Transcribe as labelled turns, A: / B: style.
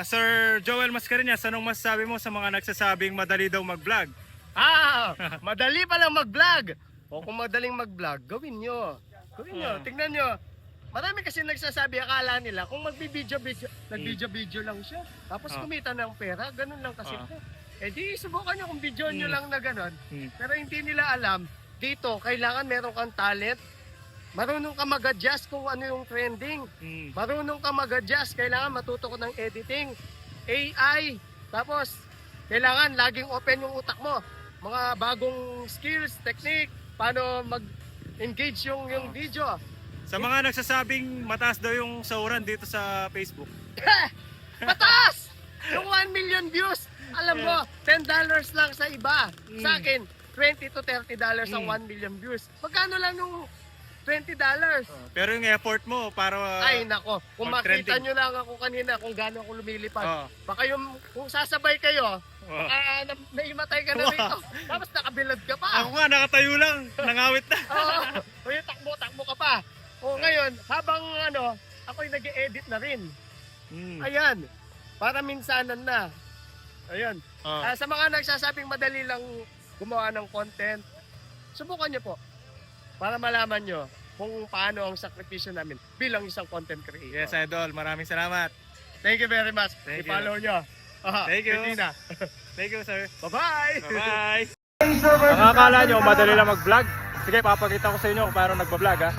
A: Sir Joel Mascareñas, anong masasabi mo sa mga nagsasabing madali daw mag-vlog?
B: Madali palang mag-vlog. O kung madaling mag-vlog, gawin nyo. Tingnan nyo. Marami kasi nagsasabi, akala nila kung nag-video lang siya. Tapos kumita ng pera, ganun lang kasi po. Eh di subukan nyo kung video nyo lang na ganun. Pero hindi nila alam, dito kailangan meron kang talent. Marunong ka mag-adjust kung ano yung trending. Marunong ka mag-adjust, kailangan matuto ko ng editing, AI. Tapos, kailangan laging open yung utak mo. Mga bagong skills, technique, paano mag-engage yung video.
A: Sa mga nagsasabing mataas daw yung sahuran dito sa Facebook.
B: Mataas! Yung 1 million views, alam mo, $10 lang sa iba. Sa akin, $20 to $30 ang 1 million views. Magkano lang yung $20?
A: Pero yung effort mo para
B: Ay nako, kung makita
A: mag-trending.
B: nyo lang ako kanina kung gaano ako lumilipad. Baka yung, kung sasabay kayo, naimatay ka na rito. Tapos nakabilad ka pa.
A: Ako nga nakatayo lang, nangawit na.
B: O yung takbo ka pa. O ngayon, habang ako'y nag-e-edit na rin. Ayan, para minsanan na. Ayan. Sa mga nagsasabing madali lang gumawa ng content, subukan nyo po. Para malaman nyo kung paano ang sakripisyo namin bilang isang content creator.
A: Yes, Idol. Maraming salamat.
B: Thank you very much.
A: Thank you.
B: I-follow nyo.
A: Thank you.
B: Regina.
A: Thank you, sir.
B: Bye-bye!
A: Bye-bye. Ang akala nyo, madali lang mag-vlog? Sige, papakita ko sa inyo kung paano nagbablog, ha?